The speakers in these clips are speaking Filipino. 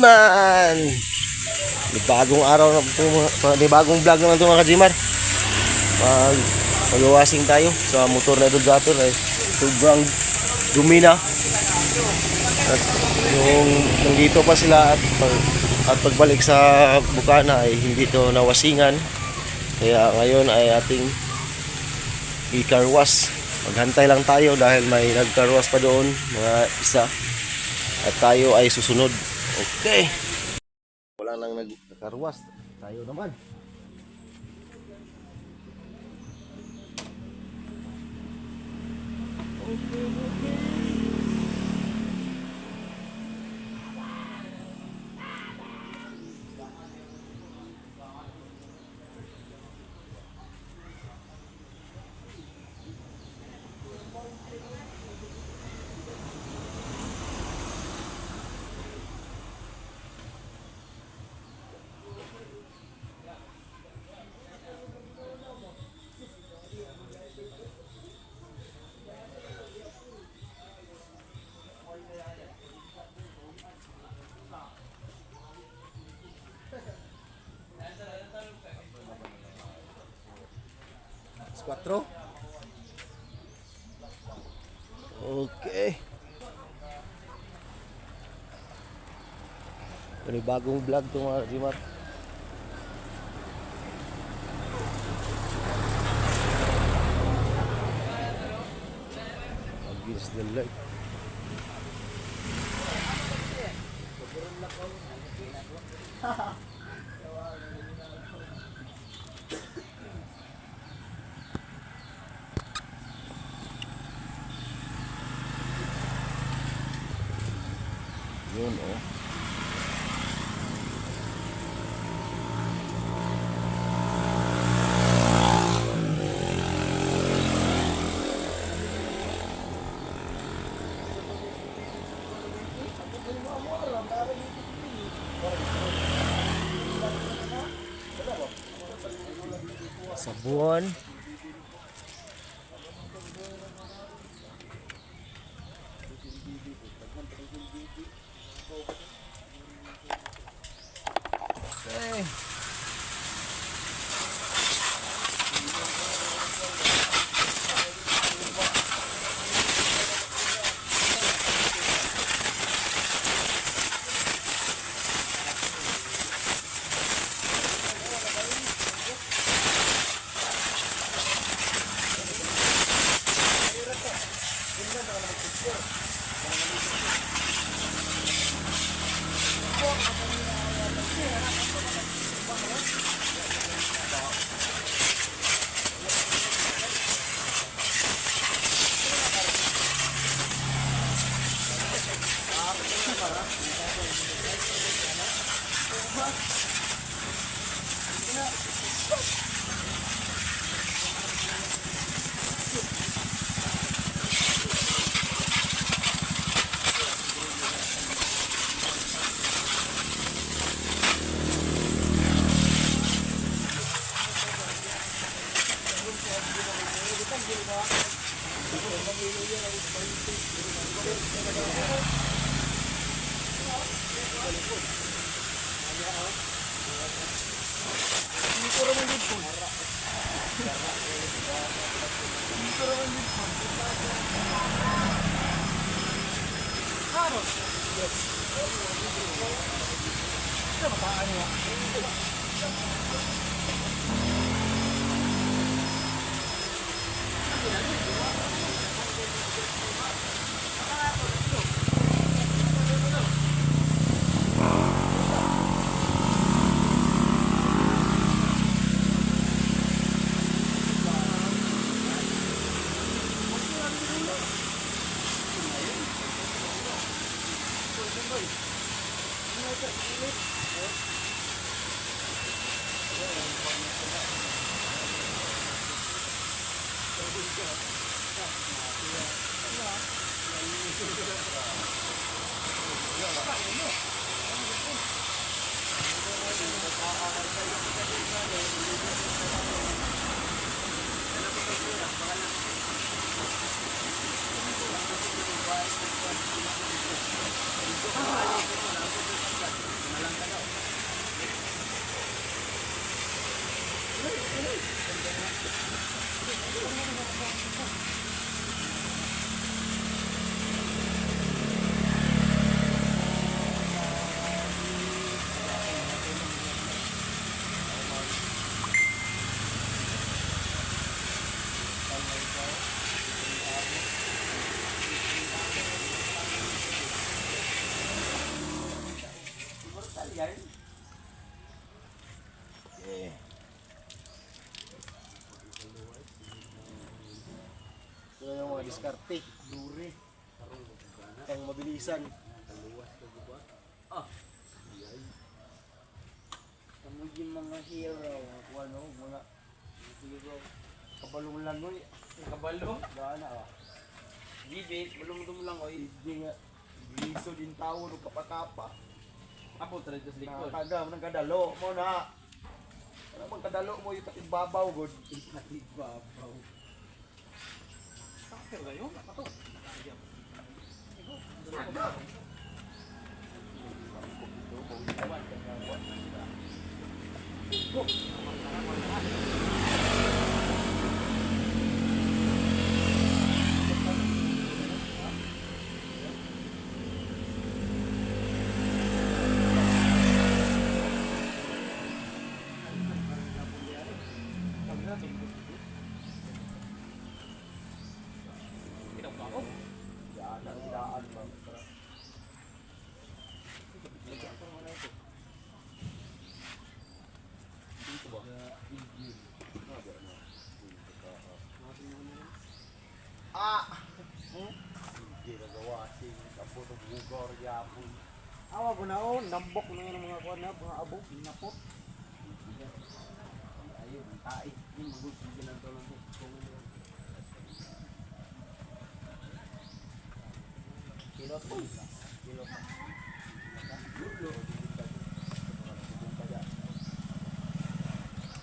man! May bagong araw na ito, may bagong vlog naman ito mga kajimar. Mag-washing tayo sa motor na Dodgator ay sobrang dumi na. At yung nandito pa sila at pagbalik sa bukana ay hindi ito nawasingan. Kaya ngayon ay ating i-car wash. Maghantay lang tayo dahil may nag-car wash pa doon mga isa. At tayo ay susunod. Okay. Wala nang nag-car wash. Tayo naman. Quatro. Okay. Ini bagong vlog to mga Jimar. Against the light. Yun oh. Sabon. Okay. Eh. Ito yung mga diskarte. Duri. Ang mabilisan. Kamu yung mga hero, ano, mga hero. Kabalong langoy. Kabalo? Gana ah. Gibit, balong-dum lang o. Hindi nga. Liso din tao ng kapakapa. Apo, tara sa likod. Nakakagam ng kadalo mo na. Ano bang kadalo mo yung katibabaw god? Natibabaw. Takir kayo? Ato. Yan ang daan ba. Dito ba? Ah! Hindi nagawasin. Tapos ng bugor yapon. Awa po na o, nambok na yung mga kuwan na, mga abo, napot. Ayun, tae. Yung magusin din ang tulong po. Kilo po. Kilo pa. Kilo.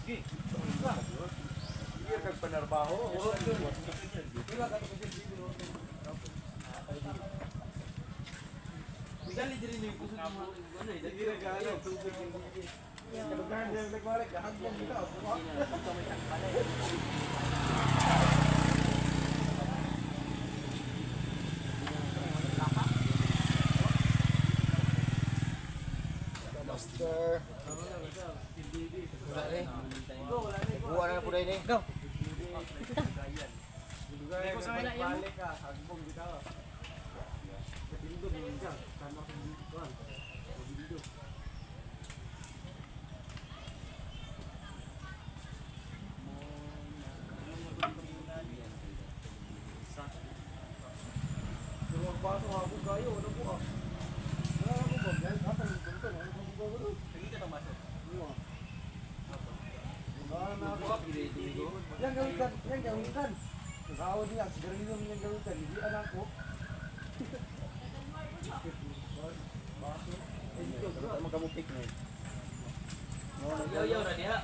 Sige, Iya nagpanarbaho. Dali din yung kusot ng mga ano eh. Hindi regalo. Tubig yung hindi. Kadughan din nagmarek. Hanggang dito. Master. Wala rin. Buwan na po rin eh. Go! Hindi ko sa may balik ka. Hagbong kita. Bildo din ka. Tama ko dito ka. Bildo. Pero magbaso ako kayo. Ano po ah? Ano po ba? Yan. Ata yung punto. Ano po ba ba? Sige ka tamasok. Yan gawikan. Yan gawikan. Nakaw niya. Sigarilyo niya gawikan. Hindi anak ko. Baso. Eh dito. Magkamupik na yun. Yaw-yaw na diha.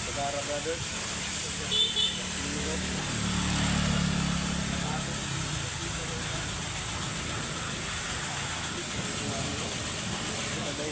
Sagara Brothers. Ada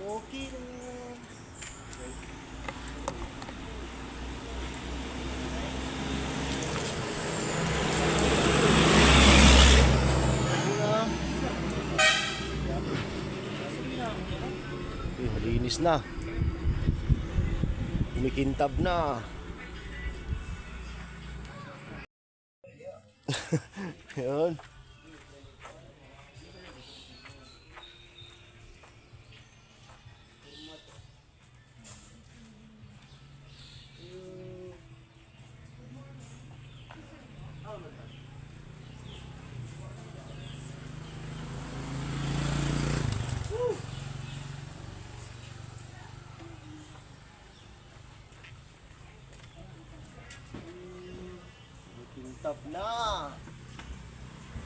Okay na. Malinis na. Kumikintab na. Yun. Kintab na.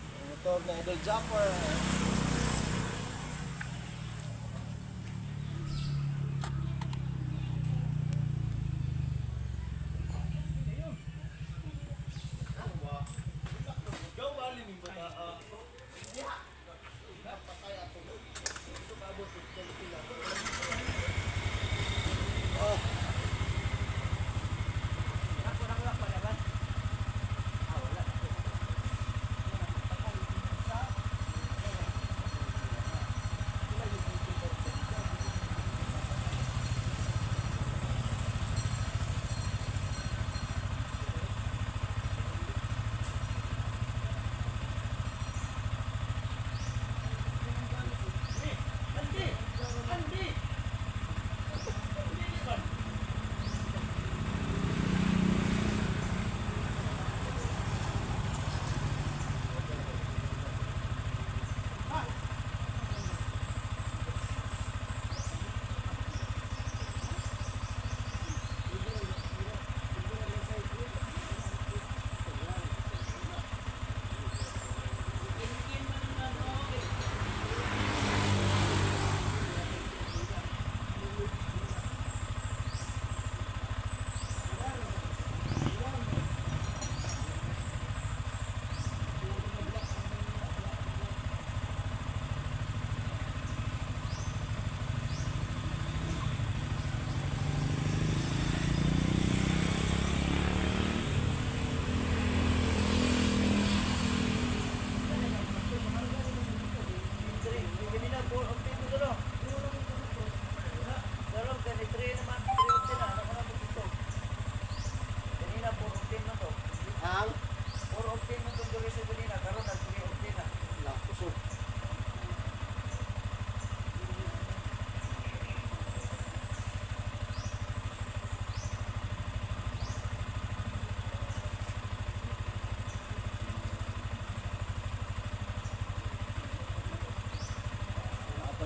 Ang motor na Idol Jumper.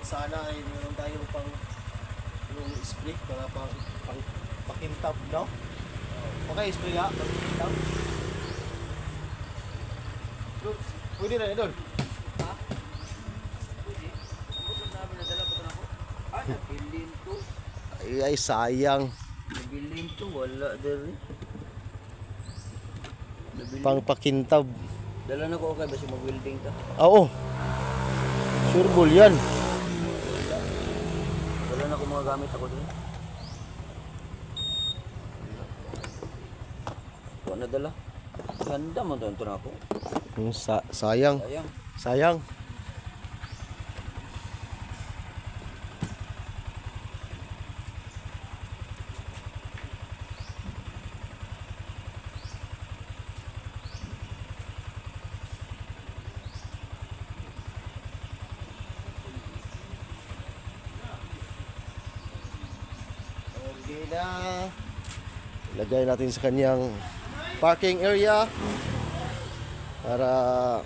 Sana ay meron tayong pang yung spray para pang pakintab, no? Okay, spray ha, pakintab. Look, pwede na doon. Ha? Pwede. Ako sa sabi na dala ko na ako. Nabilin to. Ay sayang. Nabilin to. Wala dali. Pang pakintab. Dala na ko okay basi mag-welding ka. Oo. Sure ball yan. Dala na ko mga gamit ako din. Wala na dala. Ganda mo to na ako. Sayang. Sayang. Sayang. Okay na. Ilagay natin sa kanyang parking area para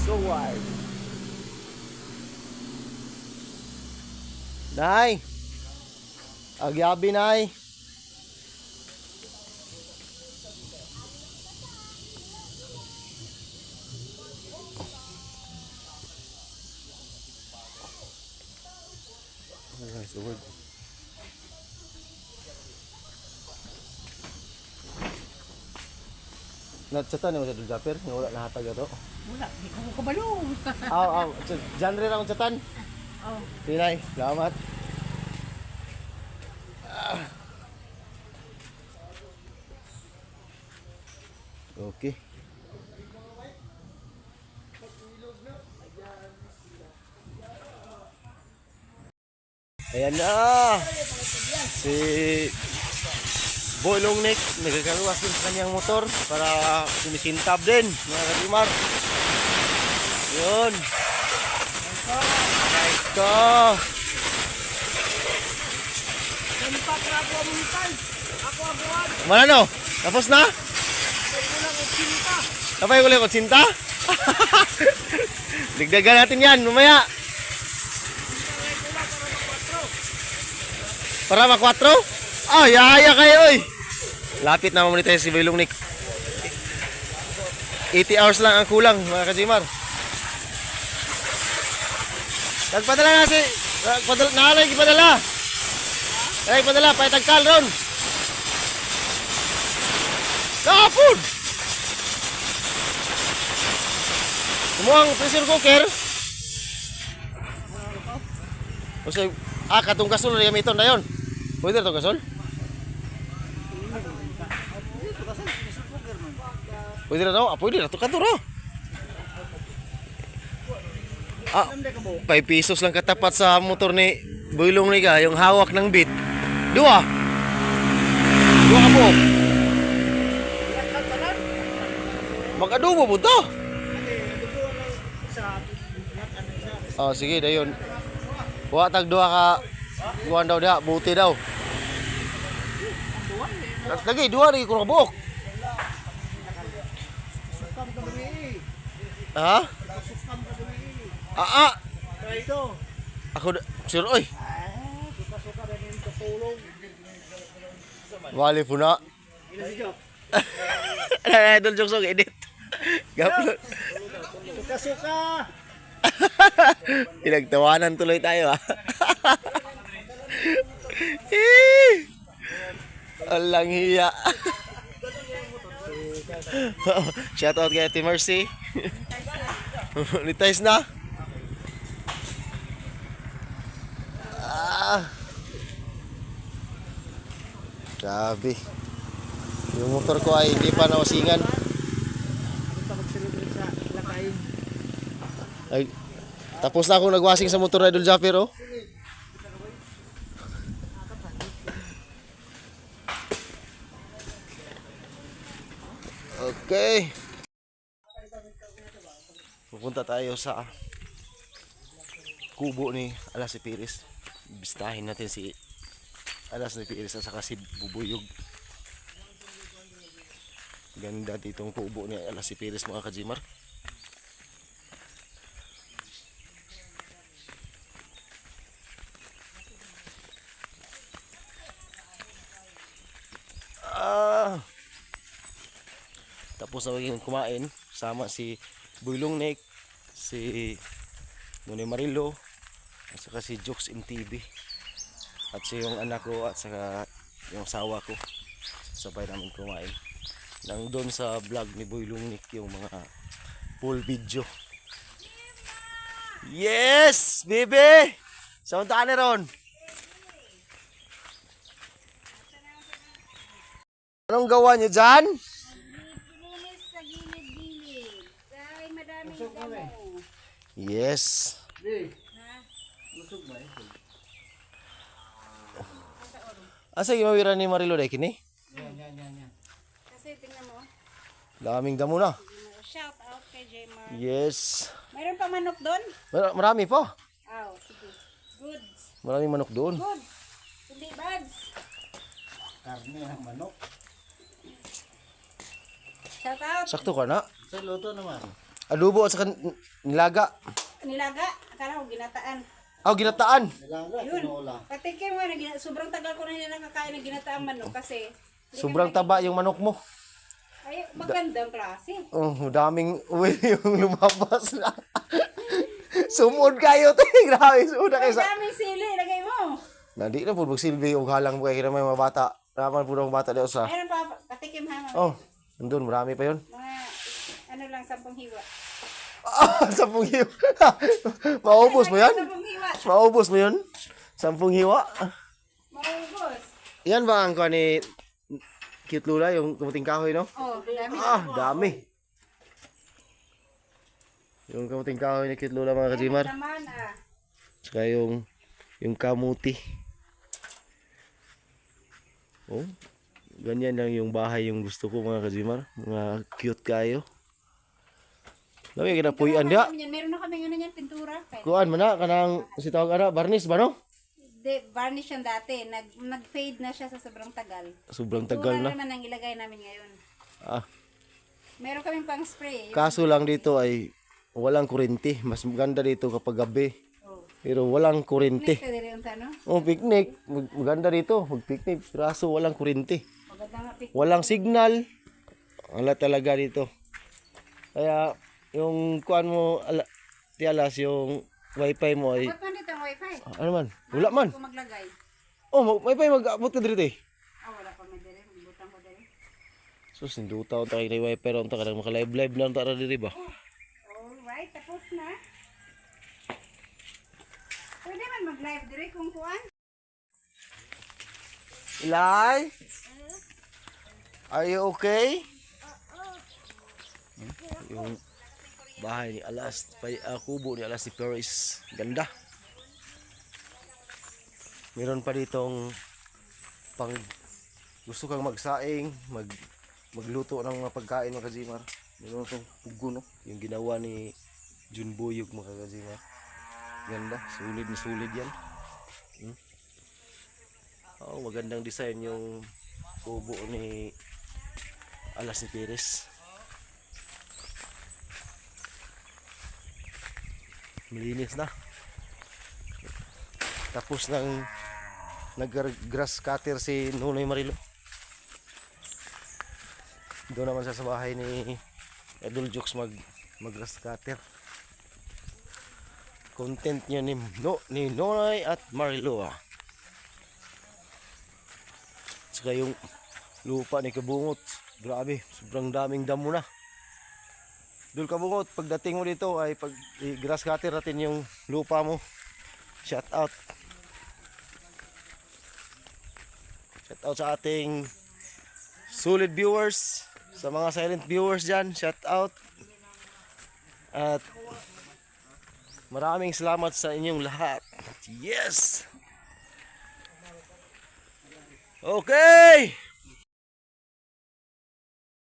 so wide. Nay. Agyabi, nay. Okay, so word. Natsatan mo sa Duljaper, nga wala nahatag ato. Wala, di ko kabalo. Aw, genre ra tsatan. Oh. Tinay, salamat. Okay. Ayan na. Si Boy Longneck nagkakaluwas din sa kanyang motor para sumisintab din, mga katimar. Yun. Ito. Sempak na ako amunitan. Ako abuan. Mana no? Tapos na? Kulang og sinta. Tapay ko lang cinta? Digdagan natin yan, mamaya. Para ma-4? Oh, yaya kayo, oy. Lapit na mamonetize si Boy Longneck. 80 hours lang ang kulang, mga kajimar. Nagpadala na si... Naalay, ipadala. Ay, ipadala, paitagkal ron. Kapun! Kumuhang pressure cooker. O say, katong gasol na gamiton na yun. Pwede ito gasol? Pwede na daw? Pwede na ito katuro. 5 pesos lang katapat sa motor ni Boy Longneck, yung hawak ng bit. Dua ka buhok. Mag-adobo po to. Oh, sige, dayon. Kuha tag duha ka. Kuhaan daw diha, buti daw. Lagi, duha rin ko buhok. Ha? Ako, sure, oy. Wali po na. Idol jokes og edit. Gaplo. Suka-suka. Pinagtawanan tuloy tayo, ha. Alang hiya. Shout out kay Ate Mercy. Monetize na. Grabe. Yung motor ko ay hindi pa nawasingan. Ito mag-celebrate sa lakayin. Ay, Tapos na akong nagwashing sa motor na Idol Japper, oh. Okay. Pupunta tayo sa kubo ni Alas ni Piris. Bistahin natin si Alas ni Piris at saka si Bubuyog. Ganda ditong kubo ni Alas ni Piris, mga kajimar. Tapos na maging kumain, sama si Buylong Nick, si Nune Marilo, at saka si Jokes MTV, at si yung anak ko at saka yung asawa ko. Sabay namin kumain. Nang doon sa vlog ni Buylong Nick yung mga full video. Yes! Bebe! Saan taan na ron? Anong gawa niyo dyan? Linis sa gilid-gilid. Dahil madaming damo. Yes. Asa yung mawira ni Marilo dahil kini? Kasi tingnan mo. Daming damo na. Shout out kay Jmar. Yes. Mayroon pa manok doon? Marami pa. Aw, sige. Goods. Maraming manok doon. Good. Hindi bads. Karne ng manok. Shout out. Sakto ka na. Sa luto naman. Adobo at saka nilaga. Nilaga. Akala ko ginataan. Ginataan. Nilaga, Yun. tinola. Patikim mo na sobrang tagal ko na hindi nakakain ng ginataang manok kasi Sobrang taba yung manok mo. ay magandang klase. Daming uwi yung lumabas na. Sumod kayo, te. Grabe, sumod na kayo Ang sa... daming sili, lagay mo. Di na po magsilbi o halang mo kayo na may mga bata. Naman po ng bata dito sa... Mayroon pa, patikim ha. Oh, nandun, marami pa yun. Mga, ano lang, 10 hiwa. 10 hiwa. Maubos mo yan? 10 hiwa. Maubos mo yun? 10 hiwa? Maubos. Yan ba ang kuha ni Cute Lula, yung kamuting kahoy, no? Oh, dami. Dami. Yung kamuting kahoy ni Cute Lula, mga kajimar. Naman Saka yung kamuti. Oh, ganyan lang yung bahay yung gusto ko, mga kajimar. Mga cute kayo. Lami kinapuyan dia. Meron na kami ano yan, pintura. Kuan man na kanang si tawag ana varnish ba no? Varnish yan dati. Nag-fade na siya sa sobrang tagal. Sobrang tagal Pintura na. naman ang ilagay namin ngayon. Ah, Meron kaming pang spray. kaso lang dito ay walang kuryente. Mas maganda dito kapag gabi. Oh. Pero walang kuryente. Pwede rin ano? Oh, picnic. Maganda dito. Mag-picnic. Kaso walang kuryente. Maganda nga pic. Walang signal. Wala talaga dito. Kaya yung kuan mo tialas yung wifi mo ay Ba't man dito ang wifi? ano man? Wala man. Kung maglagay. Oh, wifi mag-abot ka dito eh. Wala pa may dire. Butang ko dire. Sus, ninduta unta kay wifi pero unta ka nang maka-live lang ta ra diri ba? Alright, tapos na. Pwede man mag-live dire kung kuan. Ilay? Are you okay? Yung bahay ni Alas, kubo ni Alas ni Paris. Ganda. Meron pa ditong pang gusto kang magsaing, magluto ng mga pagkain, mga kajimar. Meron itong pugo, no? Yung ginawa ni Jun Buyog, mga kajimar. Ganda, sulit na sulit yan. Magandang design yung kubo ni Alas ni Perez. Malinis na. Tapos nang nag-grass cutter si Nunoy Marilo. Doon naman siya sa bahay ni Idol Jokes mag-grass cutter. Content niya ni Nonoy at Marilo. Saka yung lupa ni Kabungot. Grabe, sobrang daming damo na. Dul Kabungot, pagdating mo dito ay pag i-grass cutter natin yung lupa mo. Shout out. Shout out sa ating solid viewers, sa mga silent viewers dyan, shout out. At Maraming salamat sa inyong lahat. Yes! Okay!